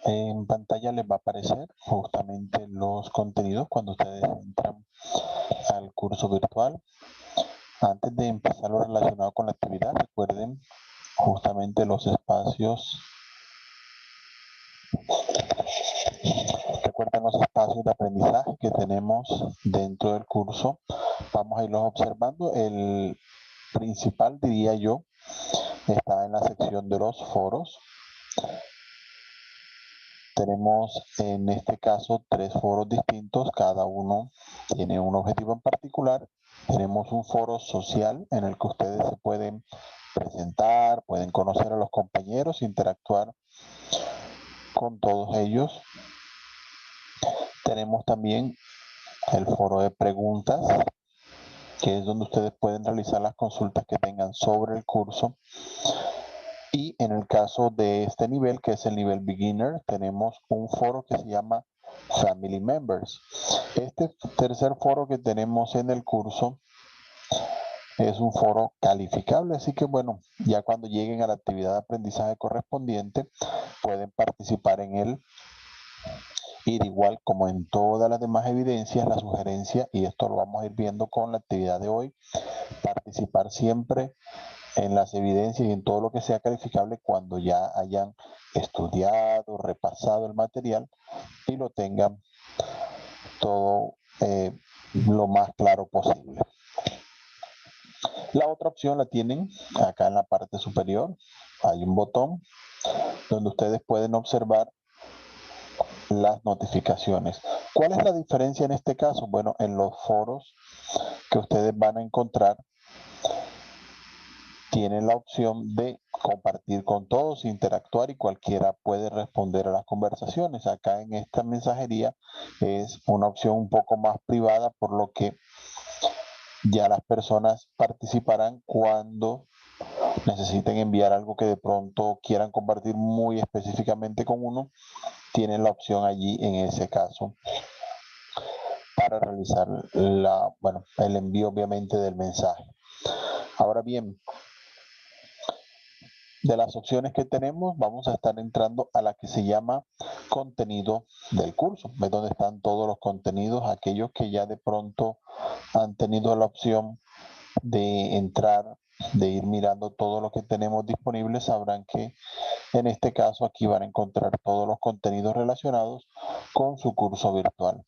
En pantalla les va a aparecer justamente los contenidos cuando ustedes entran al curso virtual. Antes de empezar lo relacionado con la actividad, recuerden justamente los espacios. Recuerden los espacios de aprendizaje que tenemos dentro del curso. Vamos a irlos observando. El principal, diría yo, está en la sección de los foros. Tenemos en este caso 3 foros distintos, cada uno tiene un objetivo en particular. Tenemos un foro social en el que ustedes se pueden presentar, pueden conocer a los compañeros, interactuar con todos ellos. Tenemos también el foro de preguntas, que es donde ustedes pueden realizar las consultas que tengan sobre el curso. Y en el caso de este nivel, que es el nivel beginner, tenemos un foro que se llama Family Members. Este tercer foro que tenemos en el curso es un foro calificable, así que bueno, ya cuando lleguen a la actividad de aprendizaje correspondiente, pueden participar en él. Ir igual como en todas las demás evidencias, la sugerencia, y esto lo vamos a ir viendo con la actividad de hoy, participar siempre en las evidencias y en todo lo que sea calificable cuando ya hayan estudiado, repasado el material y lo tengan todo lo más claro posible. La otra opción la tienen acá en la parte superior. Hay un botón donde ustedes pueden observar las notificaciones. ¿Cuál es la diferencia en este caso? Bueno, en los foros que ustedes van a encontrar, tienen la opción de compartir con todos, interactuar y cualquiera puede responder a las conversaciones. Acá en esta mensajería es una opción un poco más privada, por lo que ya las personas participarán cuando necesiten enviar algo que de pronto quieran compartir muy específicamente con uno. Tienen la opción allí en ese caso para realizar el envío obviamente del mensaje. Ahora bien, de las opciones que tenemos, vamos a estar entrando a la que se llama contenido del curso. Es donde están todos los contenidos, aquellos que ya de pronto han tenido la opción de entrar, de ir mirando todo lo que tenemos disponible, sabrán que en este caso aquí van a encontrar todos los contenidos relacionados con su curso virtual.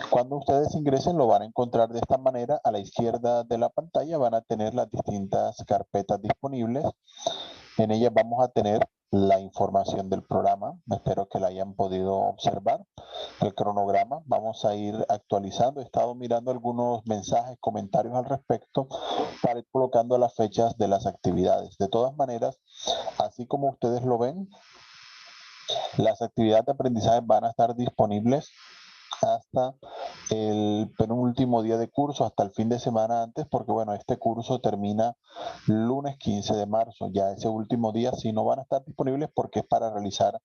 Cuando ustedes ingresen lo van a encontrar de esta manera. A la izquierda de la pantalla van a tener las distintas carpetas disponibles. En ellas vamos a tener la información del programa. Espero que la hayan podido observar. El cronograma, vamos a ir actualizando. He estado mirando algunos mensajes, comentarios al respecto para ir colocando las fechas de las actividades. De todas maneras, así como ustedes lo ven, las actividades de aprendizaje van a estar disponibles hasta el penúltimo día de curso, hasta el fin de semana antes, porque bueno, este curso termina lunes 15 de marzo. Ya ese último día sí no van a estar disponibles porque es para realizar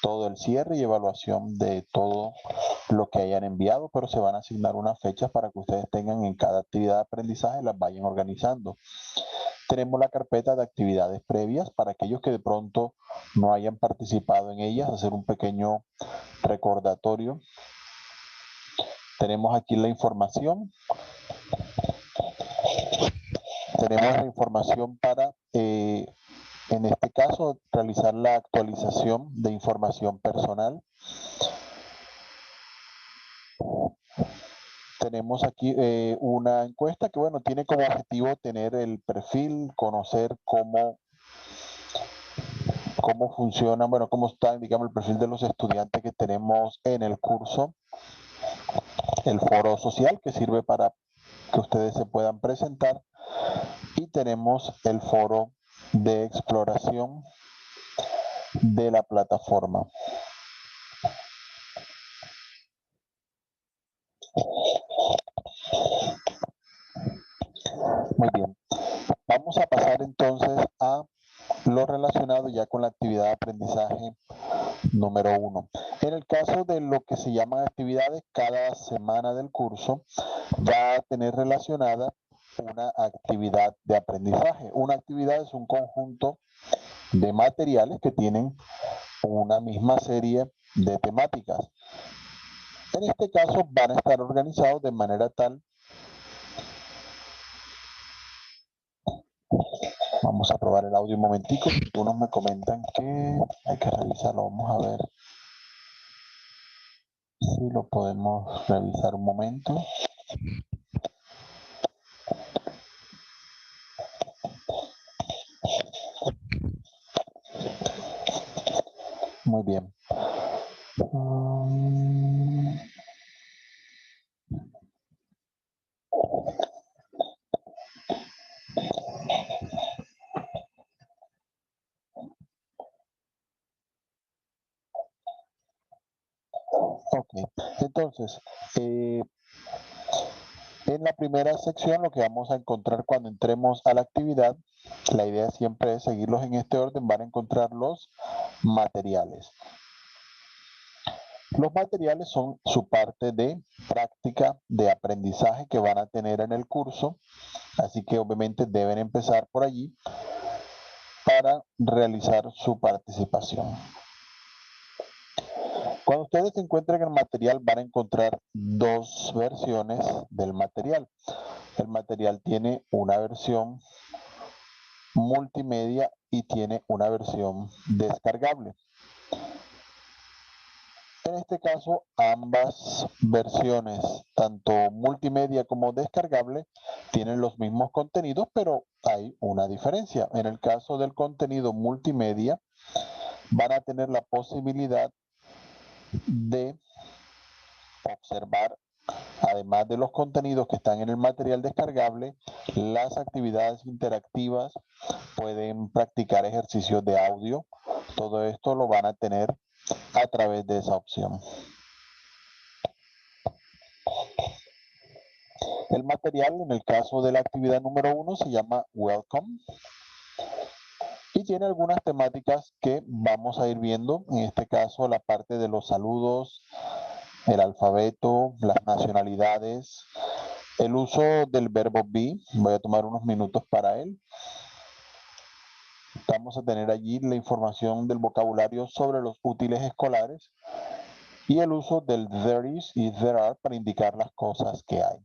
todo el cierre y evaluación de todo lo que hayan enviado, pero se van a asignar unas fechas para que ustedes tengan en cada actividad de aprendizaje, las vayan organizando. Tenemos la carpeta de actividades previas para aquellos que de pronto no hayan participado en ellas, hacer un pequeño recordatorio. Tenemos aquí la información. Tenemos la información para, en este caso, realizar la actualización de información personal. Tenemos aquí una encuesta que, bueno, tiene como objetivo tener el perfil, conocer cómo funciona, bueno, cómo está, digamos, el perfil de los estudiantes que tenemos en el curso. El foro social, que sirve para que ustedes se puedan presentar. Y tenemos el foro de exploración de la plataforma. Muy bien. Vamos a pasar entonces a lo relacionado ya con la actividad de aprendizaje número 1. En el caso de lo que se llaman actividades, cada semana del curso va a tener relacionada una actividad de aprendizaje. Una actividad es un conjunto de materiales que tienen una misma serie de temáticas. En este caso van a estar organizados de manera tal. Vamos a probar el audio un momentico. Unos me comentan que hay que revisarlo. Vamos a ver si lo podemos revisar un momento. Muy bien. Ok, entonces, en la primera sección lo que vamos a encontrar cuando entremos a la actividad, la idea siempre es seguirlos en este orden, van a encontrar los materiales. Los materiales son su parte de práctica, de aprendizaje que van a tener en el curso, así que obviamente deben empezar por allí para realizar su participación. Cuando ustedes se encuentren el material van a encontrar dos versiones del material. El material tiene una versión multimedia y tiene una versión descargable. En este caso, ambas versiones, tanto multimedia como descargable, tienen los mismos contenidos, pero hay una diferencia. En el caso del contenido multimedia, van a tener la posibilidad de observar, además de los contenidos que están en el material descargable, las actividades interactivas, pueden practicar ejercicios de audio. Todo esto lo van a tener a través de esa opción. El material, en el caso de la actividad número 1, se llama Welcome y tiene algunas temáticas que vamos a ir viendo. En este caso, la parte de los saludos, el alfabeto, las nacionalidades, el uso del verbo be. Voy a tomar unos minutos para él. Vamos a tener allí la información del vocabulario sobre los útiles escolares y el uso del there is y there are para indicar las cosas que hay.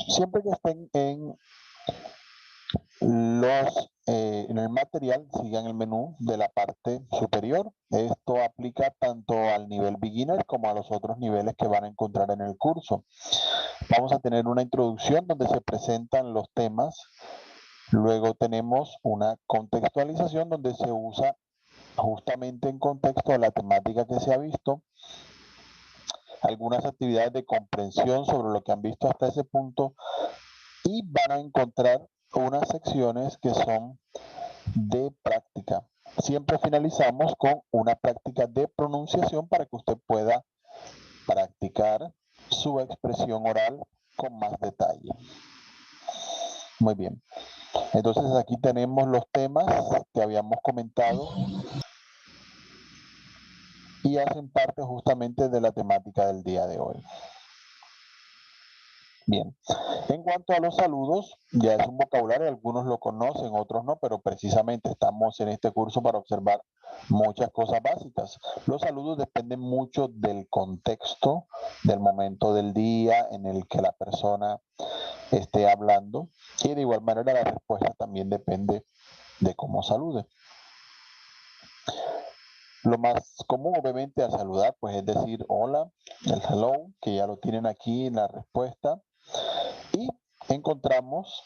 Siempre que estén en el material, sigan el menú de la parte superior. Esto aplica tanto al nivel beginner como a los otros niveles que van a encontrar en el curso. Vamos a tener una introducción donde se presentan los temas. Luego tenemos una contextualización donde se usa justamente en contexto a la temática que se ha visto. Algunas actividades de comprensión sobre lo que han visto hasta ese punto y van a encontrar unas secciones que son de práctica. Siempre finalizamos con una práctica de pronunciación para que usted pueda practicar su expresión oral con más detalle. Muy bien. Entonces aquí tenemos los temas que habíamos comentado y hacen parte justamente de la temática del día de hoy. Bien, en cuanto a los saludos, ya es un vocabulario, algunos lo conocen, otros no, pero precisamente estamos en este curso para observar muchas cosas básicas. Los saludos dependen mucho del contexto, del momento del día en el que la persona esté hablando y de igual manera la respuesta también depende de cómo salude. Lo más común obviamente al saludar pues es decir hola, el hello, que ya lo tienen aquí en la respuesta. Y encontramos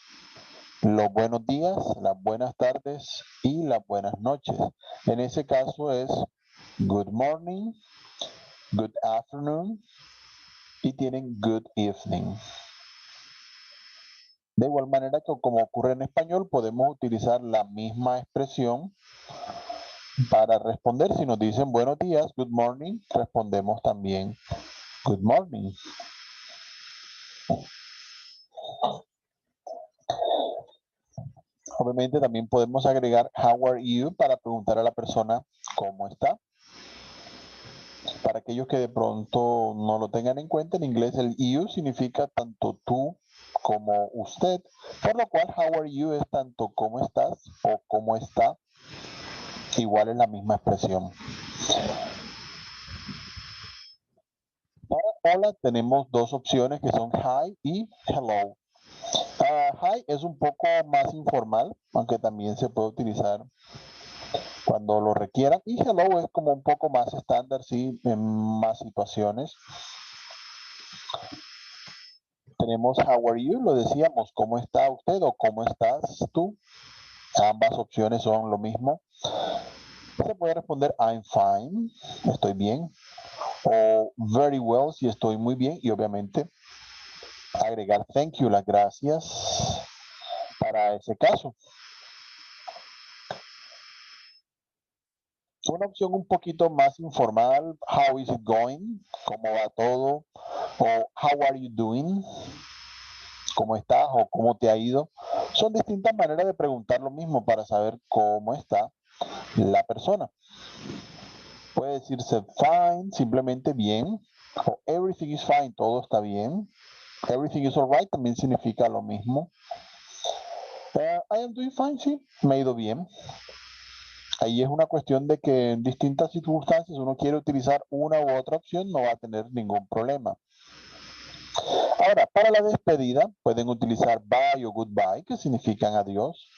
los buenos días, las buenas tardes y las buenas noches. En ese caso es good morning, good afternoon y tienen good evening. De igual manera que como ocurre en español, podemos utilizar la misma expresión para responder. Si nos dicen buenos días, good morning, respondemos también good morning. Obviamente también podemos agregar how are you para preguntar a la persona cómo está. Para aquellos que de pronto no lo tengan en cuenta, en inglés el you significa tanto tú como usted, por lo cual how are you es tanto cómo estás o cómo está, igual es la misma expresión. Para hola tenemos dos opciones que son hi y hello. Hi es un poco más informal, aunque también se puede utilizar cuando lo requieran, y hello es como un poco más estándar, sí, en más situaciones. Tenemos how are you, lo decíamos, ¿cómo está usted o cómo estás tú? Ambas opciones son lo mismo. Se puede responder I'm fine, estoy bien, o very well si estoy muy bien, y obviamente agregar thank you, las gracias para ese caso. Una opción un poquito más informal, how is it going, cómo va todo, o how are you doing, cómo estás o cómo te ha ido. Son distintas maneras de preguntar lo mismo para saber cómo está la persona. Puede decirse fine, simplemente bien, o everything is fine, todo está bien. Everything is alright también significa lo mismo. I am doing fine, sí, me ha ido bien. Ahí es una cuestión de que en distintas circunstancias uno quiere utilizar una u otra opción, no va a tener ningún problema. Ahora, para la despedida pueden utilizar bye o goodbye, que significan adiós.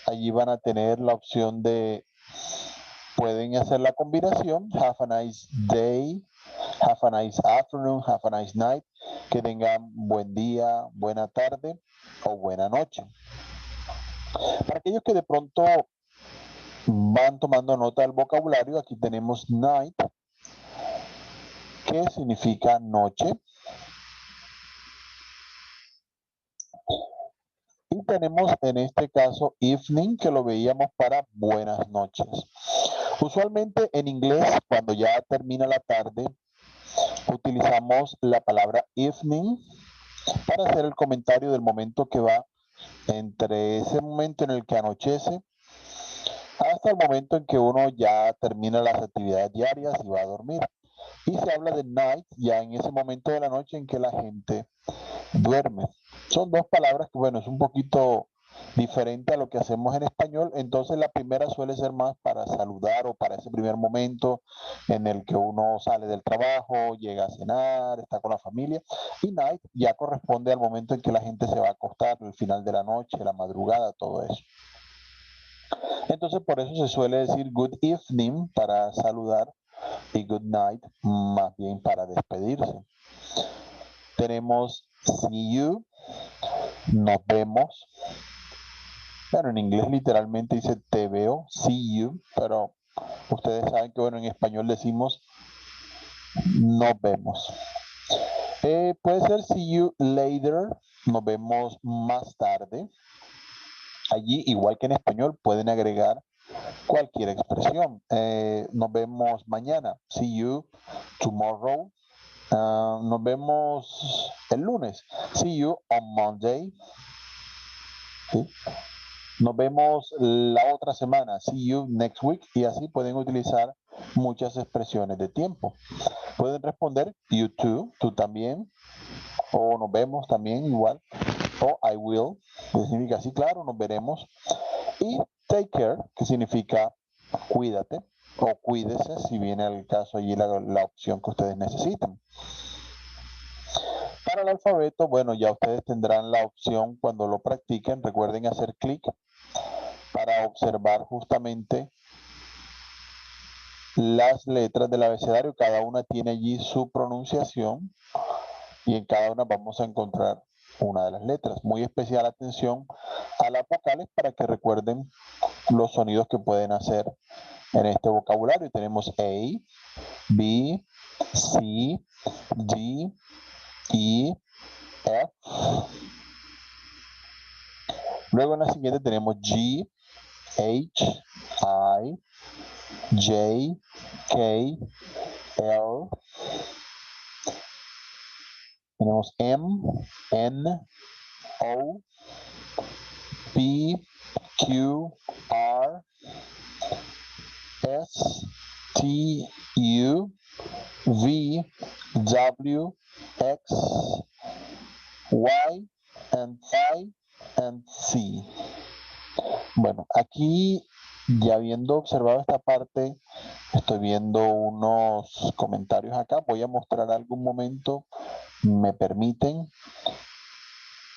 Allí van a tener la opción de, pueden hacer la combinación, have a nice day, have a nice afternoon, have a nice night, que tengan buen día, buena tarde o buena noche. Para aquellos que de pronto van tomando nota del vocabulario, aquí tenemos night, que significa noche. Y tenemos en este caso evening, que lo veíamos para buenas noches. Usualmente en inglés, cuando ya termina la tarde, utilizamos la palabra evening para hacer el comentario del momento que va entre ese momento en el que anochece hasta el momento en que uno ya termina las actividades diarias y va a dormir. Y se habla de night ya en ese momento de la noche en que la gente duerme. Son dos palabras que, bueno, es un poquito diferente a lo que hacemos en español. Entonces la primera suele ser más para saludar o para ese primer momento en el que uno sale del trabajo, llega a cenar, está con la familia. Y night ya corresponde al momento en que la gente se va a acostar, el final de la noche, la madrugada, todo eso. Entonces por eso se suele decir good evening para saludar y good night más bien para despedirse. Tenemos see you, nos vemos. Bueno, en inglés literalmente dice te veo, see you, pero ustedes saben que, bueno, en español decimos nos vemos. Puede ser see you later, nos vemos más tarde. Allí, igual que en español, pueden agregar cualquier expresión. Nos vemos mañana, see you tomorrow. Nos vemos el lunes, see you on Monday. ¿Sí? Nos vemos la otra semana, see you next week, y así pueden utilizar muchas expresiones de tiempo. Pueden responder you too, tú también, o nos vemos también igual, o I will, que significa sí, claro, nos veremos, y take care, que significa cuídate, o cuídese, si viene al caso allí la opción que ustedes necesitan. Para el alfabeto, bueno, ya ustedes tendrán la opción cuando lo practiquen. Recuerden hacer clic para observar justamente las letras del abecedario. Cada una tiene allí su pronunciación y en cada una vamos a encontrar una de las letras. Muy especial atención a las vocales para que recuerden los sonidos que pueden hacer en este vocabulario. Tenemos A, B, C, D, E, F. Luego en la siguiente tenemos G, H, I, J, K, L. Tenemos M, N, O, P, Q, R, S, T, U, V, W, X, Y, and Z. Bueno, aquí ya habiendo observado esta parte, estoy viendo unos comentarios acá. Voy a mostrar algo un momento. ¿Me permiten?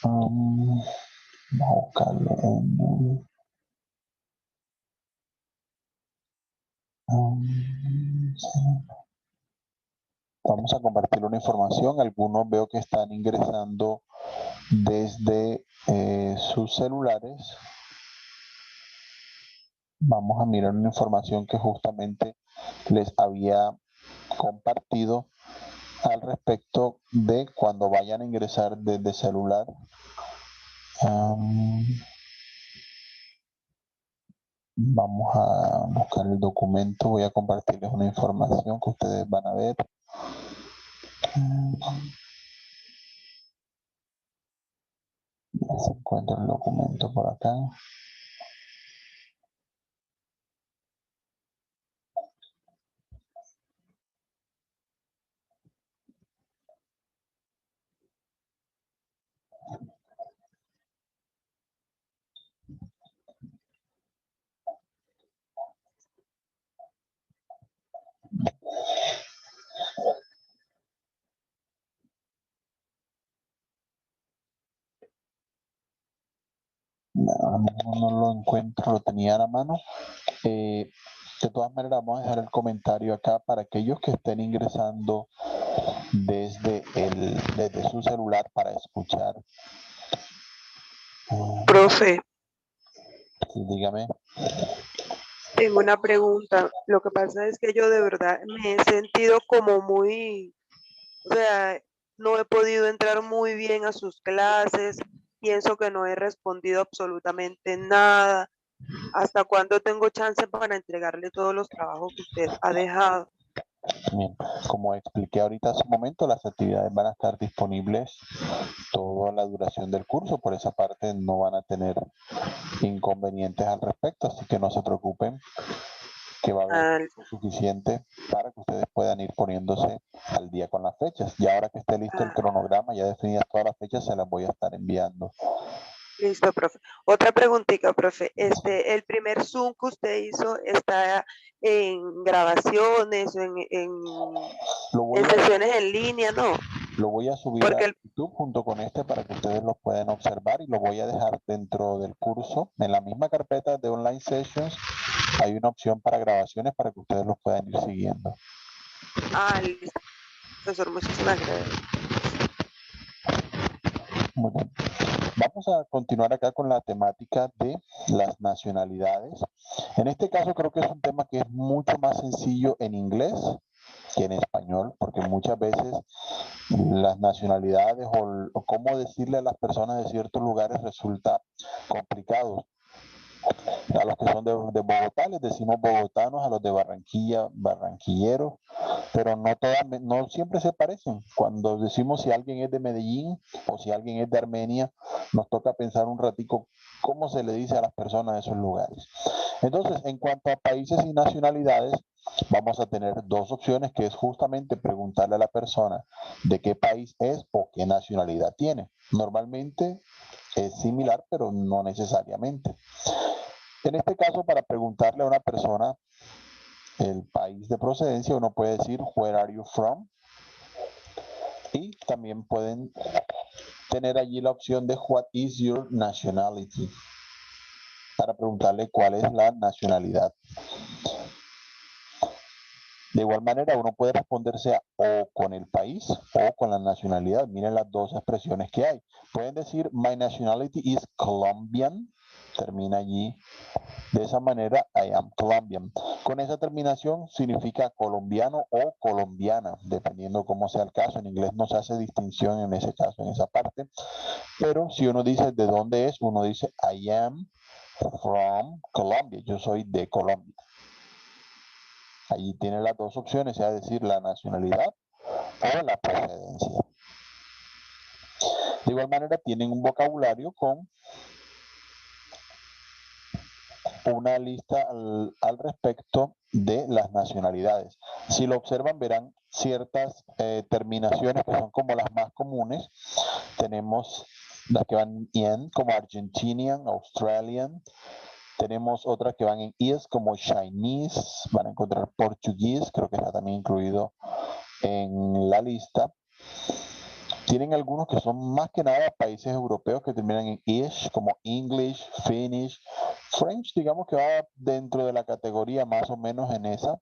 Vamos a buscarlo vamos a compartir una información. Algunos veo que están ingresando desde sus celulares. Vamos a mirar una información que justamente les había compartido al respecto de cuando vayan a ingresar desde celular. Vamos a buscar el documento. Voy a compartirles una información que ustedes van a ver. Ya se encuentra el documento por acá. No lo encuentro, lo tenía a la mano. De todas maneras, vamos a dejar el comentario acá para aquellos que estén ingresando desde su celular para escuchar. Profe, Sí, dígame. tengo una pregunta. Lo que pasa es que yo de verdad me he sentido como muy, o sea, no he podido entrar muy bien a sus clases. Pienso que no he respondido absolutamente nada. ¿Hasta cuándo tengo chance para entregarle todos los trabajos que usted ha dejado? Bien, como expliqué ahorita hace un momento, las actividades van a estar disponibles toda la duración del curso. Por esa parte no van a tener inconvenientes al respecto, así que no se preocupen, que va a haber Ah, tiempo suficiente para que ustedes puedan ir poniéndose al día con las fechas. Y ahora que esté listo el ah, cronograma, ya definidas todas las fechas, se las voy a estar enviando. listo, profe. Otra preguntita, profe. El primer Zoom que usted hizo está en grabaciones, Lo voy en a, sesiones en línea, ¿no? lo voy a subir a Porque YouTube junto con este para que ustedes lo puedan observar y lo voy a dejar dentro del curso. En la misma carpeta de Online Sessions hay una opción para grabaciones para que ustedes los puedan ir siguiendo. listo, profesor, muchísimas gracias. Muy bien. Vamos a continuar acá con la temática de las nacionalidades. En este caso creo que es un tema que es mucho más sencillo en inglés que en español, porque muchas veces las nacionalidades o cómo decirle a las personas de ciertos lugares resulta complicado. A los que son de Bogotá les decimos bogotanos, a los de Barranquilla, barranquilleros, pero no siempre se parecen. Cuando decimos si alguien es de Medellín o si alguien es de Armenia, nos toca pensar un ratico cómo se le dice a las personas de esos lugares. Entonces, en cuanto a países y nacionalidades, vamos a tener dos opciones, que es justamente preguntarle a la persona de qué país es o qué nacionalidad tiene. Normalmente es similar, pero no necesariamente. En este caso, para preguntarle a una persona el país de procedencia, uno puede decir, where are you from? Y también pueden tener allí la opción de what is your nationality, para preguntarle cuál es la nacionalidad. De igual manera, uno puede responderse o con el país o con la nacionalidad. Miren las dos expresiones que hay. Pueden decir, my nationality is Colombian. Termina allí de esa manera, I am Colombian. Con esa terminación significa colombiano o colombiana, dependiendo cómo sea el caso. En inglés no se hace distinción en ese caso, en esa parte. Pero si uno dice de dónde es, uno dice, I am from Colombia. Yo soy de Colombia. Allí tiene las dos opciones, es decir, la nacionalidad o la procedencia. De igual manera, tienen un vocabulario con una lista al respecto de las nacionalidades. Si lo observan, verán ciertas terminaciones que son como las más comunes. Tenemos las que van en como Argentinian, Australian. Tenemos otras que van en is como Chinese. Van a encontrar Portugués, creo que está también incluido en la lista. Tienen algunos que son más que nada países europeos que terminan en ish, como English, Finnish, French, digamos que va dentro de la categoría más o menos en esa.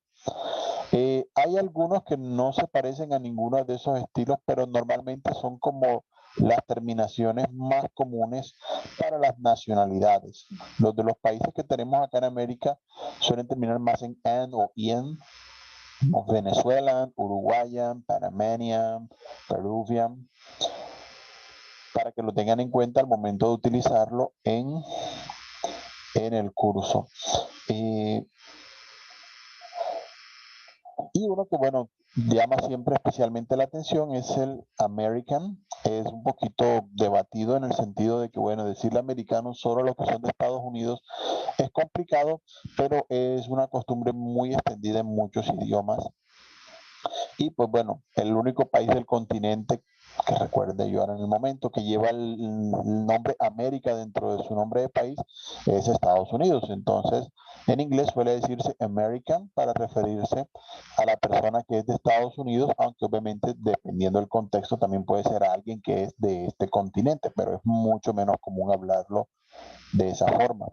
Hay algunos que no se parecen a ninguno de esos estilos, pero normalmente son como las terminaciones más comunes para las nacionalidades. Los de los países que tenemos acá en América suelen terminar más en an o ien. Venezuelan, Uruguayan, Panamanian, Peruvian, para que lo tengan en cuenta al momento de utilizarlo en el curso. Y uno que, bueno, llama siempre especialmente la atención es el American. Es un poquito debatido en el sentido de que, bueno, decirle americano solo a los que son de Estados Unidos es complicado, pero es una costumbre muy extendida en muchos idiomas. Y pues bueno, el único país del continente que recuerde yo ahora en el momento que lleva el nombre América dentro de su nombre de país es Estados Unidos. Entonces, en inglés suele decirse American para referirse a la persona que es de Estados Unidos, aunque obviamente dependiendo del contexto también puede ser a alguien que es de este continente, pero es mucho menos común hablarlo de esa forma.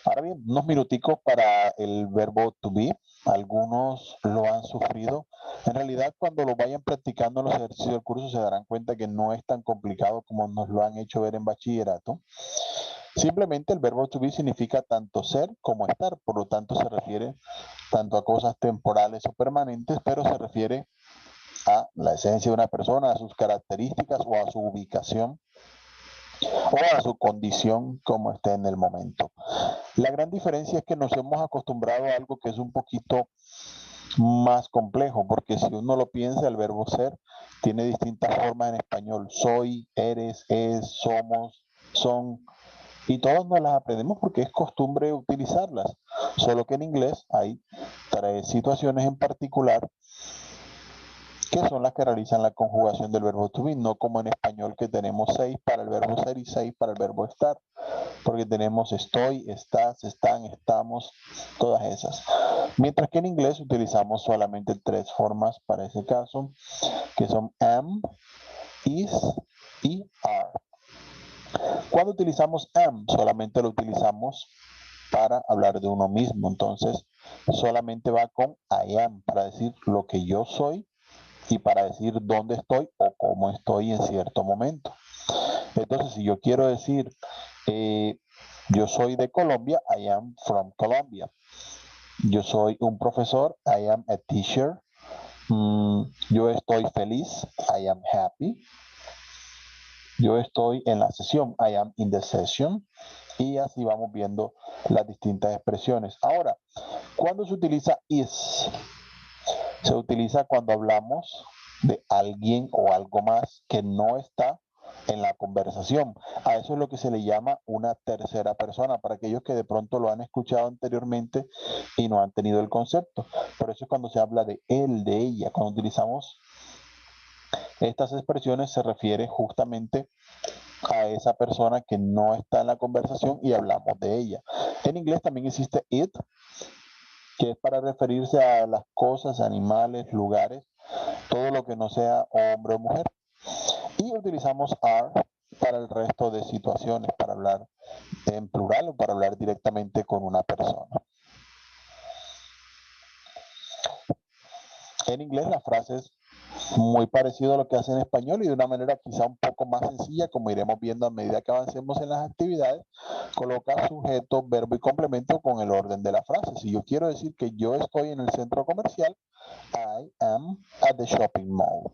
Ahora bien, unos minuticos para el verbo to be. Algunos lo han sufrido. En realidad, cuando lo vayan practicando en los ejercicios del curso, se darán cuenta que no es tan complicado como nos lo han hecho ver en bachillerato. Simplemente el verbo to be significa tanto ser como estar, por lo tanto se refiere tanto a cosas temporales o permanentes, pero se refiere a la esencia de una persona, a sus características o a su ubicación o a su condición como esté en el momento. La gran diferencia es que nos hemos acostumbrado a algo que es un poquito más complejo, porque si uno lo piensa, el verbo ser tiene distintas formas en español. Soy, eres, es, somos, son, y todas nos las aprendemos porque es costumbre utilizarlas. Solo que en inglés hay 3 situaciones en particular que son las que realizan la conjugación del verbo to be, no como en español que tenemos 6 para el verbo ser y 6 para el verbo estar, porque tenemos estoy, estás, están, estamos, todas esas. Mientras que en inglés utilizamos solamente 3 formas para ese caso, que son am, is y are. Cuando utilizamos am, solamente lo utilizamos para hablar de uno mismo, entonces solamente va con I am para decir lo que yo soy y para decir dónde estoy o cómo estoy en cierto momento. Entonces, si yo quiero decir, yo soy de Colombia, I am from Colombia. Yo soy un profesor, I am a teacher. Yo estoy feliz, I am happy. Yo estoy en la sesión, I am in the session. Y así vamos viendo las distintas expresiones. Ahora, ¿cuándo se utiliza is? Se utiliza cuando hablamos de alguien o algo más que no está en la conversación. A eso es lo que se le llama una tercera persona, para aquellos que de pronto lo han escuchado anteriormente y no han tenido el concepto. Por eso es cuando se habla de él, de ella. Cuando utilizamos estas expresiones se refiere justamente a esa persona que no está en la conversación y hablamos de ella. En inglés también existe it, que es para referirse a las cosas, animales, lugares, todo lo que no sea hombre o mujer. Y utilizamos are para el resto de situaciones, para hablar en plural o para hablar directamente con una persona. En inglés la frase es muy parecido a lo que hace en español y de una manera quizá un poco más sencilla, como iremos viendo a medida que avancemos en las actividades, coloca sujeto, verbo y complemento con el orden de la frase. Si yo quiero decir que yo estoy en el centro comercial, I am at the shopping mall.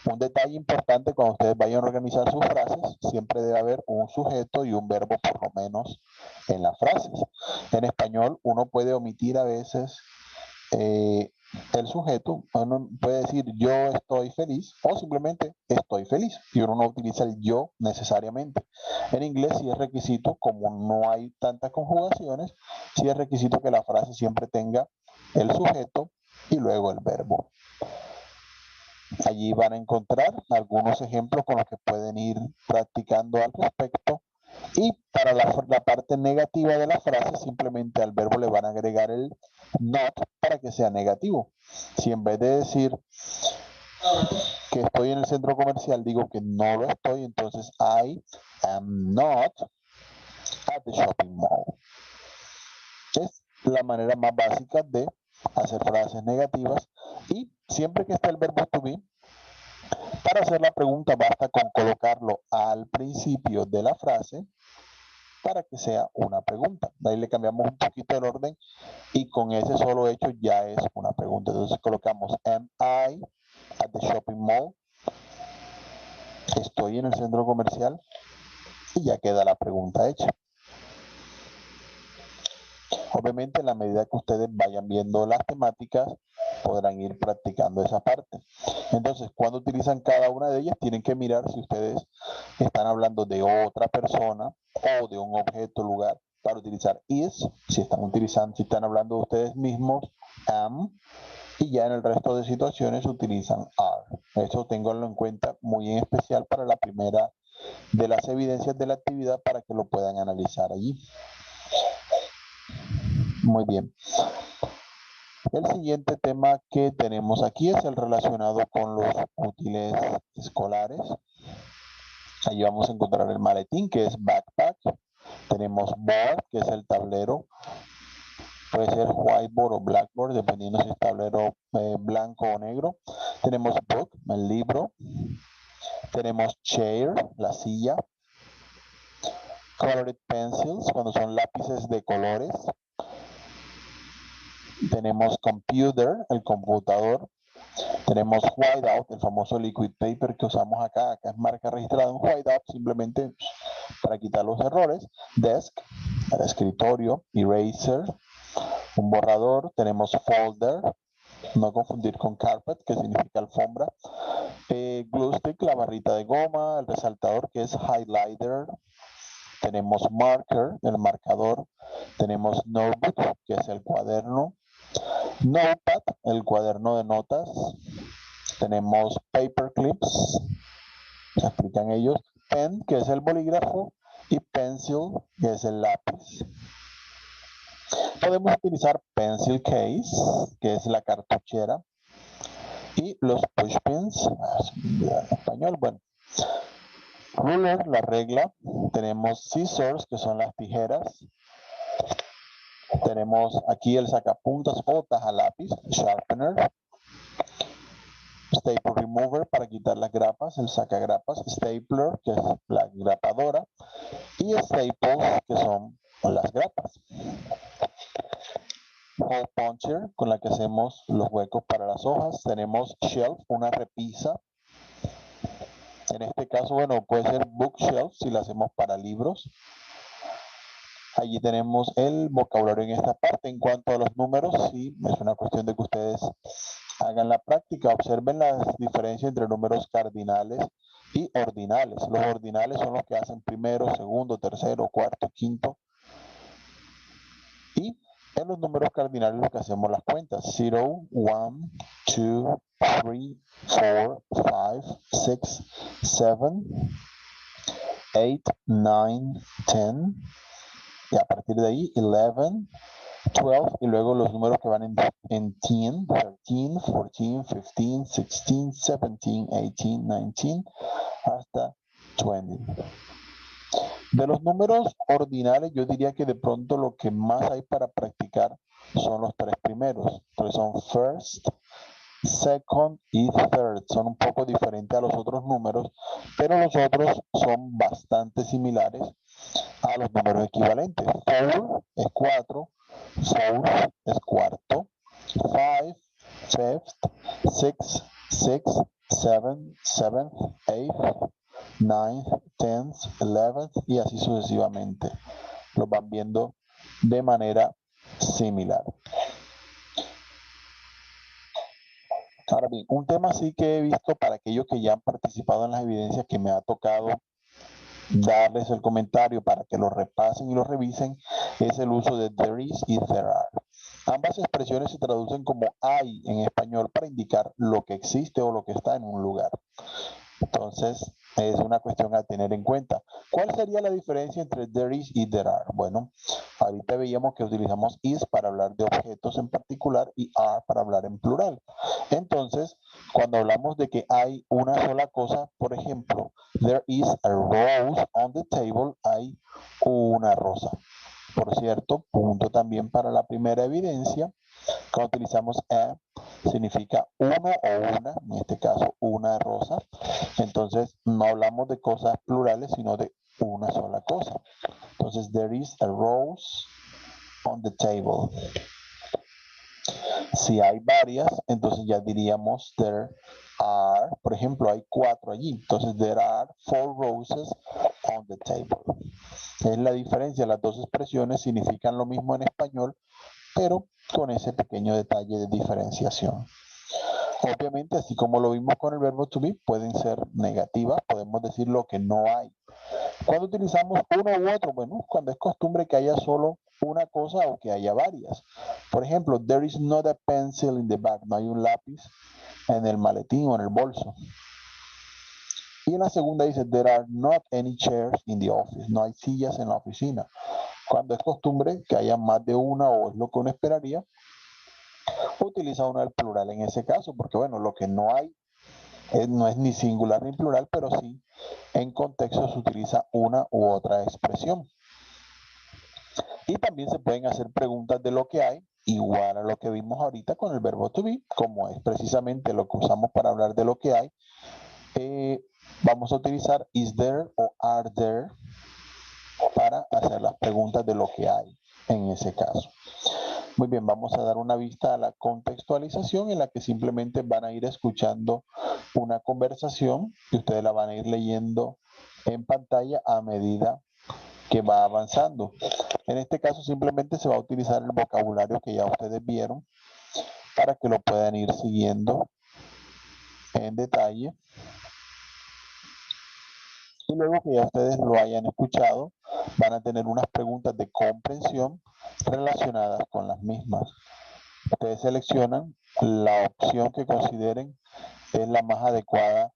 Un detalle importante cuando ustedes vayan a organizar sus frases, siempre debe haber un sujeto y un verbo por lo menos en las frases. En español uno puede omitir a veces el sujeto, uno puede decir yo estoy feliz o simplemente estoy feliz y uno no utiliza el yo necesariamente. En inglés sí es requisito, como no hay tantas conjugaciones, sí es requisito que la frase siempre tenga el sujeto y luego el verbo. Allí van a encontrar algunos ejemplos con los que pueden ir practicando al respecto. Y para la parte negativa de la frase, simplemente al verbo le van a agregar el not para que sea negativo. Si en vez de decir que estoy en el centro comercial, digo que no lo estoy, entonces I am not at the shopping mall. Es la manera más básica de hacer frases negativas y siempre que esté el verbo to be, para hacer la pregunta basta con colocarlo al principio de la frase para que sea una pregunta. De ahí le cambiamos un poquito el orden y con ese solo hecho ya es una pregunta. Entonces colocamos am I at the shopping mall? Estoy en el centro comercial y ya queda la pregunta hecha. Obviamente, en la medida que ustedes vayan viendo las temáticas, podrán ir practicando esa parte. Entonces, cuando utilizan cada una de ellas, tienen que mirar si ustedes están hablando de otra persona o de un objeto, lugar, para utilizar is. Si están hablando de ustedes mismos, am. Y ya en el resto de situaciones utilizan are. Eso tenganlo en cuenta muy en especial para la primera de las evidencias de la actividad para que lo puedan analizar allí. Muy bien. El siguiente tema que tenemos aquí es el relacionado con los útiles escolares. Allí vamos a encontrar el maletín, que es backpack. Tenemos board, que es el tablero. Puede ser whiteboard o blackboard, dependiendo si es tablero blanco o negro. Tenemos book, el libro. Tenemos chair, la silla. Colored pencils, cuando son lápices de colores. Tenemos computer, el computador. Tenemos whiteout, el famoso liquid paper que usamos acá. Acá es marca registrada en whiteout, simplemente para quitar los errores. Desk, el escritorio. Eraser, un borrador. Tenemos folder, no confundir con carpet, que significa alfombra. Glue stick, la barrita de goma. El resaltador, que es highlighter. Tenemos marker, el marcador. Tenemos notebook, que es el cuaderno. Notepad, el cuaderno de notas. Tenemos paper clips, se explican ellos. Pen, que es el bolígrafo. Y pencil, que es el lápiz. Podemos utilizar pencil case, que es la cartuchera. Y los push pins, en español, bueno. Ruler, la regla. Tenemos scissors, que son las tijeras. Tenemos aquí el sacapuntas o tajalápiz, sharpener. Staple remover, para quitar las grapas, el sacagrapas. Stapler, que es la grapadora. Y staples, que son las grapas. Hole puncher, con la que hacemos los huecos para las hojas. Tenemos shelf, una repisa. En este caso, bueno, puede ser bookshelf si la hacemos para libros. Allí tenemos el vocabulario en esta parte. En cuanto a los números, sí, es una cuestión de que ustedes hagan la práctica. Observen las diferencias entre números cardinales y ordinales. Los ordinales son los que hacen primero, segundo, tercero, cuarto, quinto. Y en los números cardinales lo que hacemos las cuentas. 0, 1, 2, 3, 4, 5, 6, 7, 8, 9, 10. Y a partir de ahí, 11, 12, y luego los números que van en 10, 13, 14, 15, 16, 17, 18, 19, hasta 20. De los números ordinales, yo diría que de pronto lo que más hay para practicar son los tres primeros. Entonces son first, second y third. Son un poco diferentes a los otros números, pero los otros son bastante similares a los números equivalentes. 4 es 4, 4 es cuarto, 5, fifth, 6, 6, 7, 7, 8, 9, 10, 11 y así sucesivamente. Los van viendo de manera similar. Ahora bien, un tema sí que he visto para aquellos que ya han participado en las evidencias, que me ha tocado darles el comentario para que lo repasen y lo revisen, es el uso de there is y there are. Ambas expresiones se traducen como hay en español para indicar lo que existe o lo que está en un lugar. Entonces, es una cuestión a tener en cuenta. ¿Cuál sería la diferencia entre there is y there are? Bueno, ahorita veíamos que utilizamos is para hablar de objetos en particular y are para hablar en plural. Entonces, cuando hablamos de que hay una sola cosa, por ejemplo, there is a rose on the table, hay una rosa. Por cierto, punto también para la primera evidencia. Cuando utilizamos a, significa uno o una, en este caso una rosa. Entonces no hablamos de cosas plurales, sino de una sola cosa. Entonces, there is a rose on the table. Si hay varias, entonces ya diríamos there are, por ejemplo, hay 4 allí. Entonces, there are 4 roses on the table. Es la diferencia, las dos expresiones significan lo mismo en español, pero con ese pequeño detalle de diferenciación. Obviamente, así como lo vimos con el verbo to be, pueden ser negativas, podemos decir lo que no hay. Cuando utilizamos uno u otro, bueno, cuando es costumbre que haya solo una cosa o que haya varias. Por ejemplo, there is not a pencil in the bag, no hay un lápiz en el maletín o en el bolso. Y en la segunda dice, there are not any chairs in the office, no hay sillas en la oficina. Cuando es costumbre que haya más de una o es lo que uno esperaría, utiliza uno el plural en ese caso, porque bueno, lo que no hay no es ni singular ni plural, pero sí en contexto se utiliza una u otra expresión. Y también se pueden hacer preguntas de lo que hay, igual a lo que vimos ahorita con el verbo to be, como es precisamente lo que usamos para hablar de lo que hay. Vamos a utilizar is there o are there para hacer las preguntas de lo que hay en ese caso. Muy bien, vamos a dar una vista a la contextualización en la que simplemente van a ir escuchando una conversación y ustedes la van a ir leyendo en pantalla a medida que va avanzando. En este caso simplemente se va a utilizar el vocabulario que ya ustedes vieron para que lo puedan ir siguiendo en detalle. Y luego que ya ustedes lo hayan escuchado, van a tener unas preguntas de comprensión relacionadas con las mismas. Ustedes seleccionan la opción que consideren es la más adecuada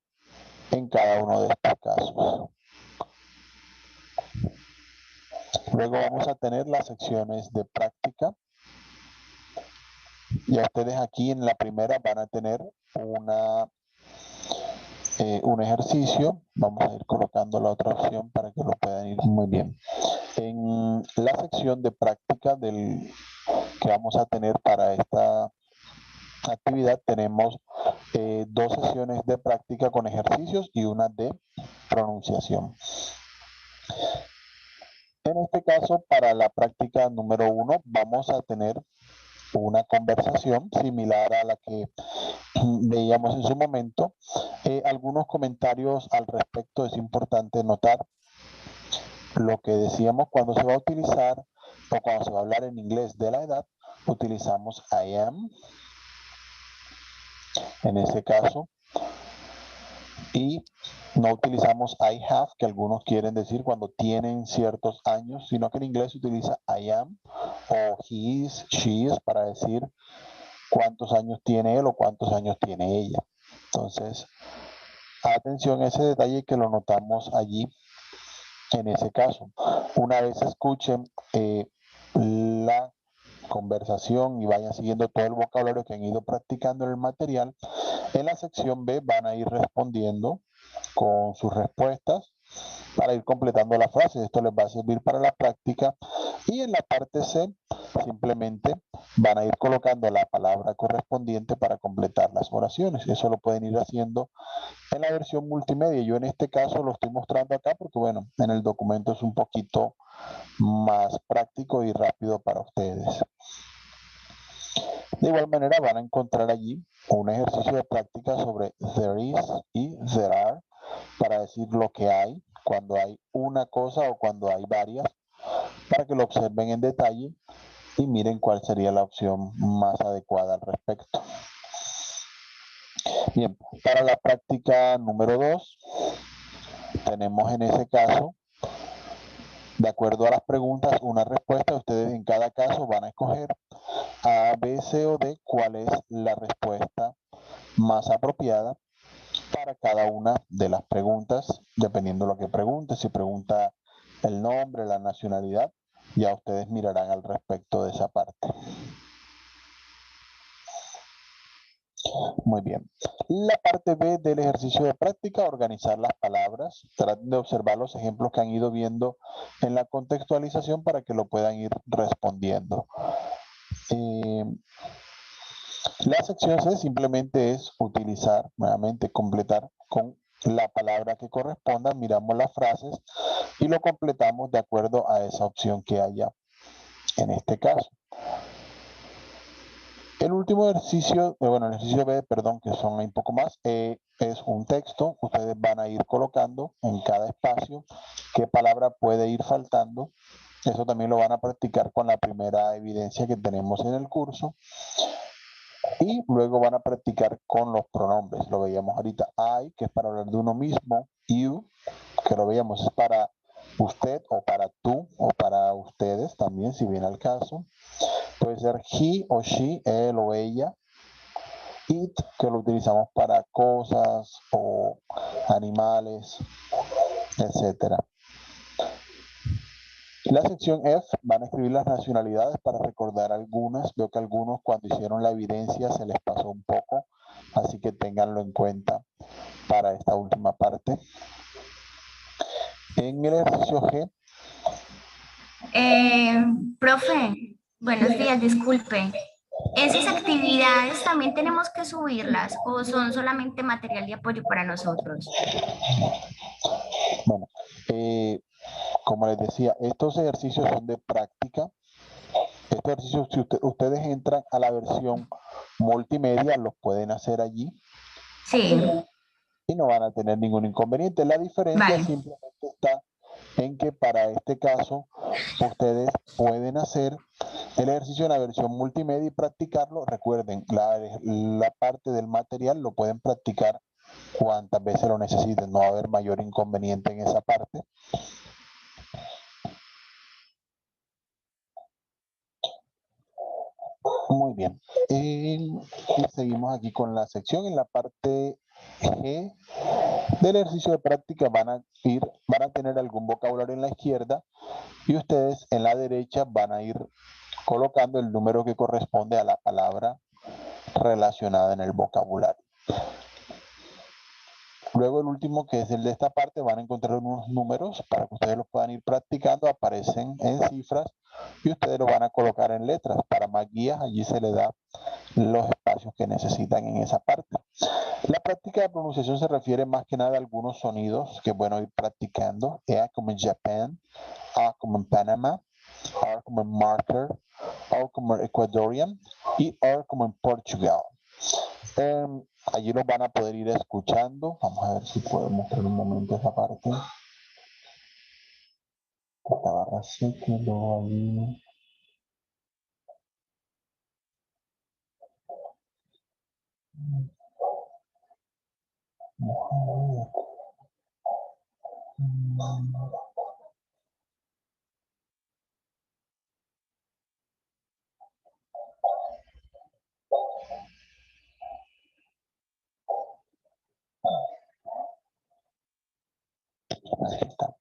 en cada uno de estos casos. Luego vamos a tener las secciones de práctica. Ya ustedes aquí en la primera van a tener un ejercicio. Vamos a ir colocando la otra opción para que lo puedan ir muy bien. En la sección de práctica que vamos a tener para esta actividad tenemos 2 sesiones de práctica con ejercicios y una de pronunciación. En este caso, para la práctica número 1, vamos a tener una conversación similar a la que veíamos en su momento. Algunos comentarios al respecto. Es importante notar lo que decíamos cuando se va a utilizar o cuando se va a hablar en inglés de la edad, utilizamos I am en ese caso y no utilizamos I have, que algunos quieren decir cuando tienen ciertos años, sino que en inglés se utiliza I am o he is, she is para decir cuántos años tiene él o cuántos años tiene ella. Entonces, atención a ese detalle que lo notamos allí en ese caso. Una vez escuchen la conversación y vayan siguiendo todo el vocabulario que han ido practicando en el material, en la sección B van a ir respondiendo con sus respuestas para ir completando las frases. Esto les va a servir para la práctica. Y en la parte C simplemente van a ir colocando la palabra correspondiente para completar las oraciones. Eso lo pueden ir haciendo en la versión multimedia. Yo en este caso lo estoy mostrando acá porque, bueno, en el documento es un poquito más práctico y rápido para ustedes. De igual manera van a encontrar allí un ejercicio de práctica sobre there is y there are para decir lo que hay, cuando hay una cosa o cuando hay varias, para que lo observen en detalle y miren cuál sería la opción más adecuada al respecto. Bien, para la práctica número 2, tenemos en ese caso, de acuerdo a las preguntas, una respuesta. Ustedes en cada caso van a escoger A, B, C o D cuál es la respuesta más apropiada para cada una de las preguntas, dependiendo de lo que pregunte. Si pregunta el nombre, la nacionalidad, ya ustedes mirarán al respecto de esa parte. Muy bien. La parte B del ejercicio de práctica, organizar las palabras. Traten de observar los ejemplos que han ido viendo en la contextualización para que lo puedan ir respondiendo. La sección C simplemente es utilizar, nuevamente completar con la palabra que corresponda, miramos las frases y lo completamos de acuerdo a esa opción que haya en este caso. El último ejercicio, el ejercicio B, perdón, que son un poco más, es un texto. Ustedes van a ir colocando en cada espacio qué palabra puede ir faltando. Eso también lo van a practicar con la primera evidencia que tenemos en el curso. Y luego van a practicar con los pronombres. Lo veíamos ahorita. I, que es para hablar de uno mismo. You, que lo veíamos, es para usted o para tú o para ustedes también, si viene al caso. Puede ser he o she, él o ella. It, que lo utilizamos para cosas o animales, etcétera. La sección F van a escribir las nacionalidades para recordar algunas. Veo que algunos cuando hicieron la evidencia se les pasó un poco, así que ténganlo en cuenta para esta última parte. En el ejercicio G. Profe, buenos días, disculpe. ¿Esas actividades también tenemos que subirlas o son solamente material de apoyo para nosotros? Bueno, como les decía, estos ejercicios son de práctica. Estos ejercicios, si ustedes entran a la versión multimedia, los pueden hacer allí. Sí. Y no van a tener ningún inconveniente. La diferencia simplemente está en que para este caso ustedes pueden hacer el ejercicio en la versión multimedia y practicarlo. Recuerden, la parte del material lo pueden practicar cuantas veces lo necesiten. No va a haber mayor inconveniente en esa parte. Muy bien. Y seguimos aquí con la sección. En la parte G del ejercicio de práctica van a tener algún vocabulario en la izquierda y ustedes en la derecha van a ir colocando el número que corresponde a la palabra relacionada en el vocabulario. Luego el último, que es el de esta parte, van a encontrar unos números para que ustedes los puedan ir practicando. Aparecen en cifras y ustedes lo van a colocar en letras. Para más guías, allí se le da los espacios que necesitan en esa parte. La práctica de pronunciación se refiere más que nada a algunos sonidos que es bueno ir practicando. E como en Japan, A como en Panamá, R como en marker, O como en Ecuadorian y R como en Portugal. Allí los van a poder ir escuchando. Vamos a ver si puedo mostrar un momento esa parte. Esta barra así que luego allí. Ahí está.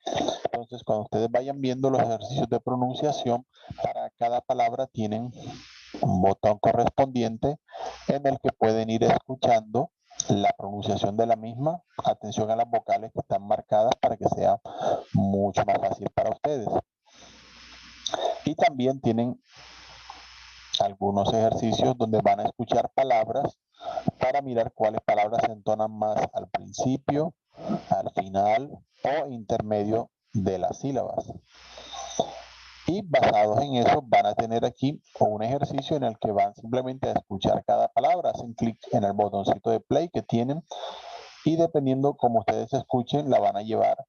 Entonces, cuando ustedes vayan viendo los ejercicios de pronunciación, para cada palabra tienen un botón correspondiente en el que pueden ir escuchando la pronunciación de la misma. Atención a las vocales que están marcadas para que sea mucho más fácil para ustedes. Y también tienen algunos ejercicios donde van a escuchar palabras para mirar cuáles palabras se entonan más al principio, al final o intermedio de las sílabas. Y basados en eso van a tener aquí un ejercicio en el que van simplemente a escuchar cada palabra, hacen clic en el botoncito de play que tienen y dependiendo como ustedes escuchen la van a llevar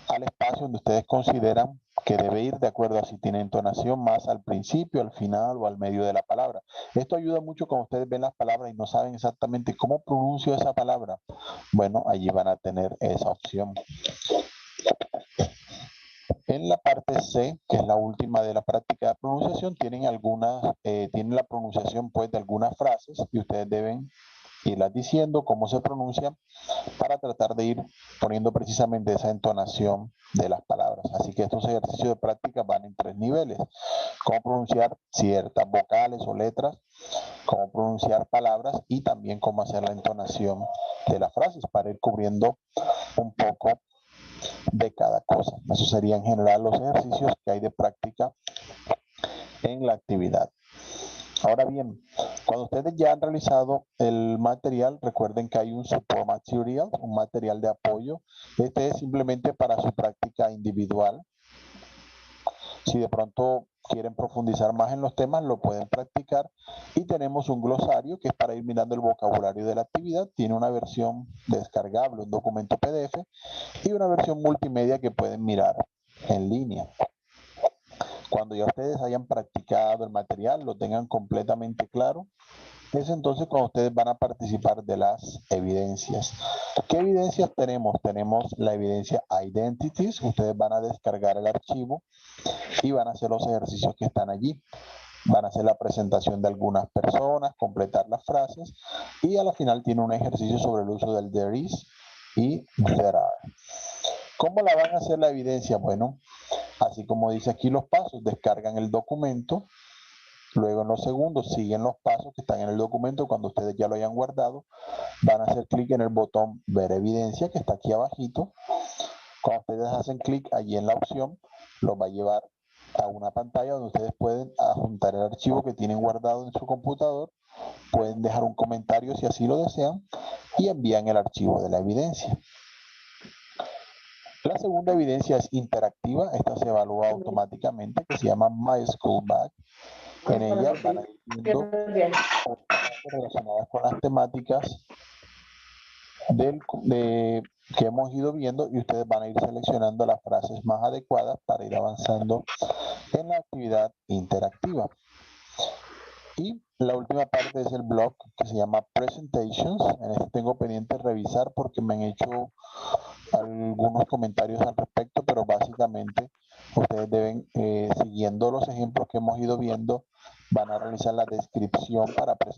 al espacio donde ustedes consideran que debe ir de acuerdo a si tiene entonación más al principio, al final o al medio de la palabra. Esto ayuda mucho cuando ustedes ven las palabras y no saben exactamente cómo pronuncio esa palabra. Bueno, allí van a tener esa opción. En la parte C, que es la última de la práctica de pronunciación, tienen la pronunciación pues de algunas frases y ustedes deben irlas diciendo cómo se pronuncian para tratar de ir poniendo precisamente esa entonación de las palabras. Así que estos ejercicios de práctica van en 3 niveles. Cómo pronunciar ciertas vocales o letras, cómo pronunciar palabras y también cómo hacer la entonación de las frases para ir cubriendo un poco de cada cosa. Eso serían en general los ejercicios que hay de práctica en la actividad. Ahora bien, cuando ustedes ya han realizado el material, recuerden que hay un support material, un material de apoyo. Este es simplemente para su práctica individual. Si de pronto quieren profundizar más en los temas, lo pueden practicar. Y tenemos un glosario que es para ir mirando el vocabulario de la actividad. Tiene una versión descargable, un documento PDF, y una versión multimedia que pueden mirar en línea. Cuando ya ustedes hayan practicado el material, lo tengan completamente claro, es entonces cuando ustedes van a participar de las evidencias. ¿Qué evidencias tenemos? Tenemos la evidencia Identities. Ustedes van a descargar el archivo y van a hacer los ejercicios que están allí. Van a hacer la presentación de algunas personas, completar las frases y a la final tiene un ejercicio sobre el uso del there is y there are. ¿Cómo la van a hacer la evidencia? Bueno, así como dice aquí los pasos, descargan el documento, luego en los segundos siguen los pasos que están en el documento. Cuando ustedes ya lo hayan guardado, van a hacer clic en el botón ver evidencia que está aquí abajito. Cuando ustedes hacen clic allí en la opción, los va a llevar a una pantalla donde ustedes pueden adjuntar el archivo que tienen guardado en su computador, pueden dejar un comentario si así lo desean y envían el archivo de la evidencia. La segunda evidencia es interactiva, esta se evalúa automáticamente, que se llama My School Bag. En ella van a ir viendo relacionadas con las temáticas que hemos ido viendo y ustedes van a ir seleccionando las frases más adecuadas para ir avanzando en la actividad interactiva. Y la última parte es el blog que se llama Presentations. En este tengo pendiente revisar porque me han hecho algunos comentarios al respecto, pero básicamente ustedes deben, siguiendo los ejemplos que hemos ido viendo, van a realizar la descripción para presentar